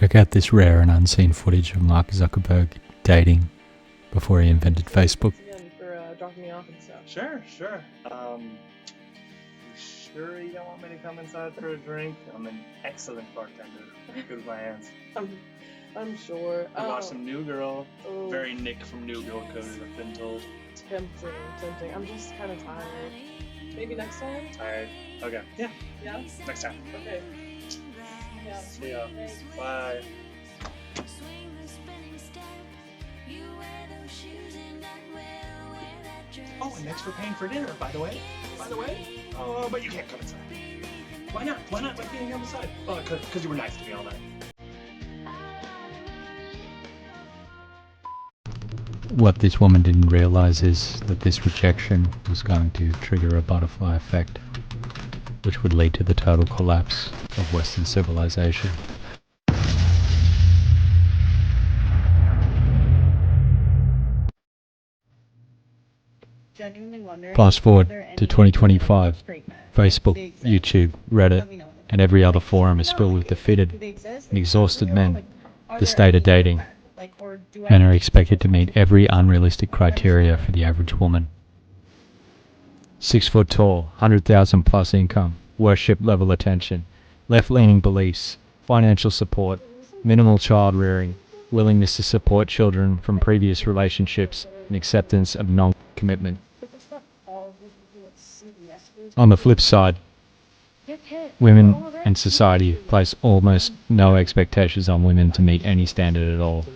Check out this rare and unseen footage of Mark Zuckerberg dating before he invented Facebook. Again, for dropping me off and stuff. Sure. You sure you don't want me to come inside for a drink? I'm an excellent bartender. Good with my hands. I'm sure. I watched some New Girl. Oh, Very Nick from New Girl coded, I've been told. tempting. I'm just kind of tired. Maybe next time? Tired. Okay. Yeah. Yeah? Next time. Okay. Yeah. See ya. Thanks. Bye. Oh, and thanks for paying for dinner, by the way. Oh, but you can't come inside. Why not? Why can't you come inside? Oh, because you were nice to me all night. What this woman didn't realize is that this rejection was going to trigger a butterfly effect, which would lead to the total collapse of Western civilization. Fast forward to 2025, Facebook, YouTube, Reddit, and every other forum is filled with defeated and exhausted men. The state of dating. Men are expected to meet every unrealistic criteria for the average woman. 6 foot tall, 100,000 plus income, worship level attention, left-leaning beliefs, financial support, minimal child rearing, willingness to support children from previous relationships, and acceptance of non-commitment. On the flip side, women and society place almost no expectations on women to meet any standard at all.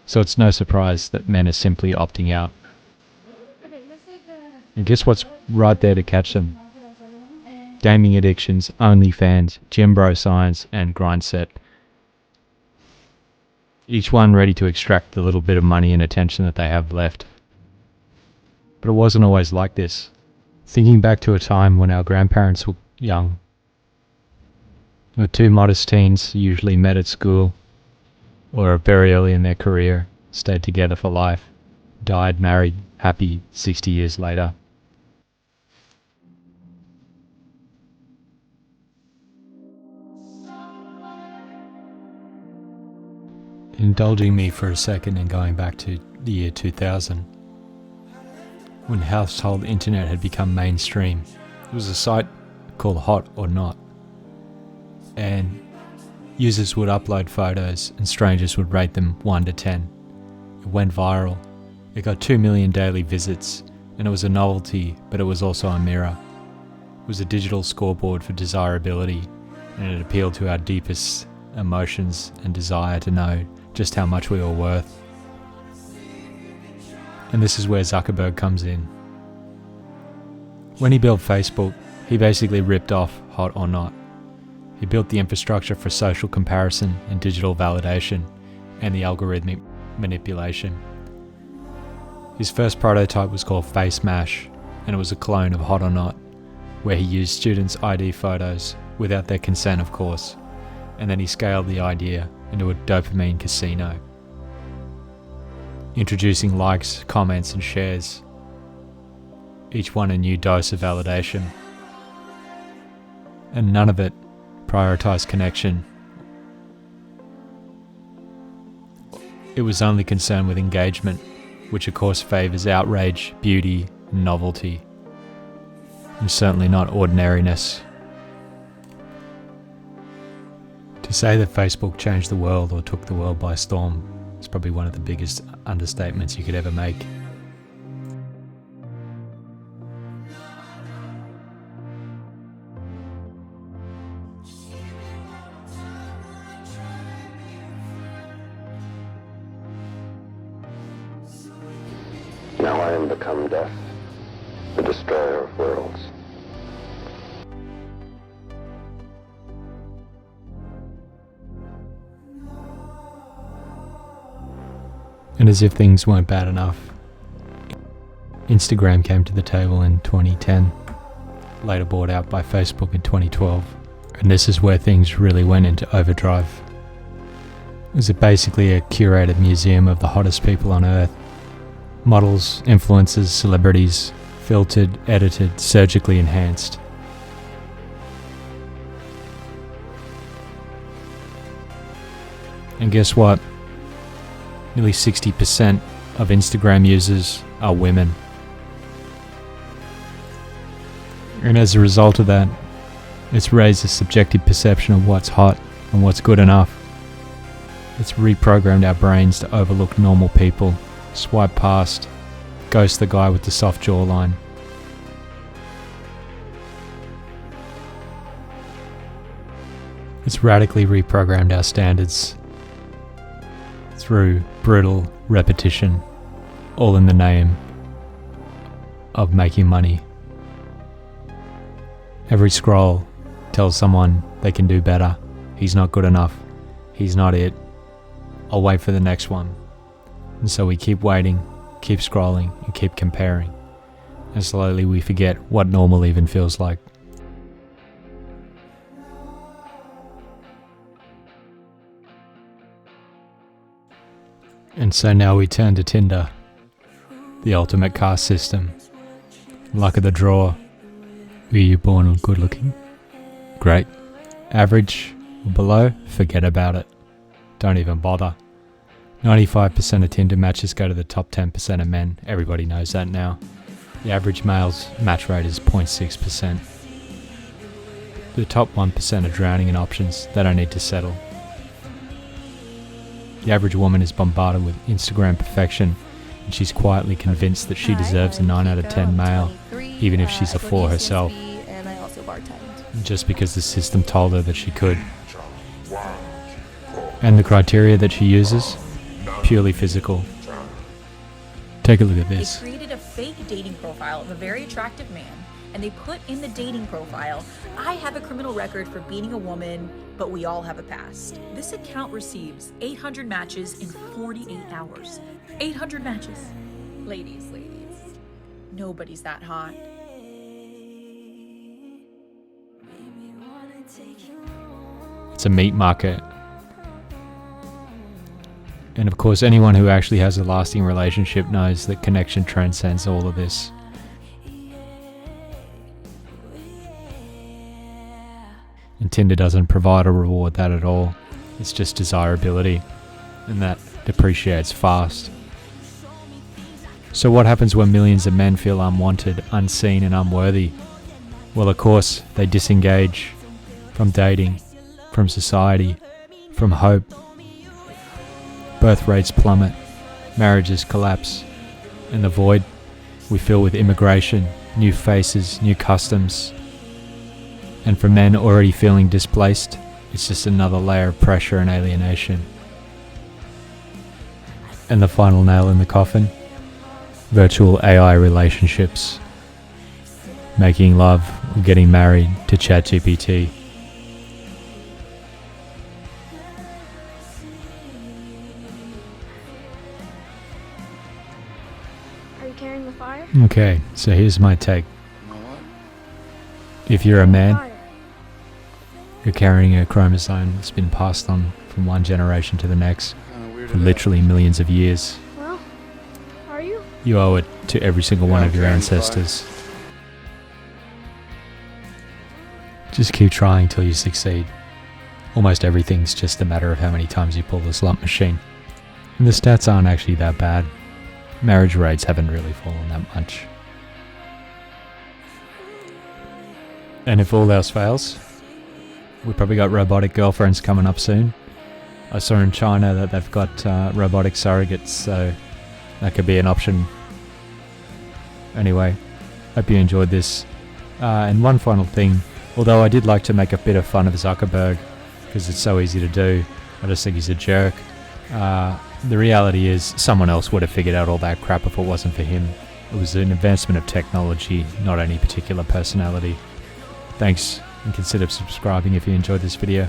So it's no surprise that men are simply opting out. And guess what's right there to catch them? Gaming addictions, OnlyFans, gym bro signs, and grind set. Each one ready to extract the little bit of money and attention that they have left. But it wasn't always like this. Thinking back to a time when our grandparents were young, the two modest teens usually met at school or very early in their career, stayed together for life, died married, happy 60 years later. Indulging me for a second in going back to the year 2000, when household internet had become mainstream. It was a site called Hot or Not, and users would upload photos and strangers would rate them 1 to 10. It went viral. It got 2 million daily visits, and it was a novelty, but it was also a mirror. It was a digital scoreboard for desirability, and it appealed to our deepest emotions and desire to know just how much we were worth. And this is where Zuckerberg comes in. When he built Facebook, he basically ripped off Hot or Not. He built the infrastructure for social comparison and digital validation, and the algorithmic manipulation. His first prototype was called Face Mash, and it was a clone of Hot or Not, where he used students' ID photos, without their consent of course, and then he scaled the idea into a dopamine casino, introducing likes, comments and shares, each one a new dose of validation, and none of it prioritized connection. It was only concerned with engagement, which of course favours outrage, beauty, and novelty, and certainly not ordinariness. To say that Facebook changed the world or took the world by storm is probably one of the biggest understatements you could ever make. Now I am become death, the destroyer of worlds. And as if things weren't bad enough, Instagram came to the table in 2010, later bought out by Facebook in 2012. And this is where things really went into overdrive. It was basically a curated museum of the hottest people on earth. Models, influencers, celebrities, filtered, edited, surgically enhanced. And guess what? Nearly 60% of Instagram users are women. And as a result of that, it's raised a subjective perception of what's hot and what's good enough. It's reprogrammed our brains to overlook normal people, swipe past, ghost the guy with the soft jawline. It's radically reprogrammed our standards through brutal repetition, all in the name of making money. Every scroll tells someone they can do better. He's not good enough. He's not it. I'll wait for the next one. And so we keep waiting, keep scrolling, and keep comparing. And slowly we forget what normal even feels like. And so now we turn to Tinder, the ultimate caste system. Luck of the draw. Were you born good looking? Great. Average or below? Forget about it. Don't even bother. 95% of Tinder matches go to the top 10% of men. Everybody knows that now. The average male's match rate is 0.6%. The top 1% are drowning in options. They don't need to settle. The average woman is bombarded with Instagram perfection, and she's quietly convinced that she deserves a 9 out of 10 male, even if she's a 4 herself, just because the system told her that she could. And the criteria that she uses? Purely physical. Take a look at this. They created a fake dating profile of a very attractive man, and they put in the dating profile, I have a criminal record for beating a woman, but we all have a past. This account receives 800 matches in 48 hours. 800 matches. Ladies, nobody's that hot. It's a meat market. And of course, anyone who actually has a lasting relationship knows that connection transcends all of this. And Tinder doesn't provide or reward that at all. It's just desirability, and that depreciates fast. So what happens when millions of men feel unwanted, unseen, and unworthy? Well, of course, they disengage from dating, from society, from hope. Birth rates plummet, marriages collapse, and the void we fill with immigration, new faces, new customs. And for men already feeling displaced, it's just another layer of pressure and alienation. And the final nail in the coffin? Virtual AI relationships. Making love or getting married to ChatGPT. Are you carrying the fire? Okay, so here's my take. If you're a man, you're carrying a chromosome that's been passed on from one generation to the next for literally millions of years. Well, are you? You owe it to every single one of your ancestors. Just keep trying till you succeed. Almost everything's just a matter of how many times you pull the slump machine. And the stats aren't actually that bad. Marriage rates haven't really fallen that much. And if all else fails, we probably got robotic girlfriends coming up soon. I saw in China that they've got robotic surrogates, so that could be an option. Anyway, hope you enjoyed this. And one final thing, although I did like to make a bit of fun of Zuckerberg, because it's so easy to do, I just think he's a jerk. The reality is someone else would have figured out all that crap if it wasn't for him. It was an advancement of technology, not any particular personality. Thanks, and consider subscribing if you enjoyed this video.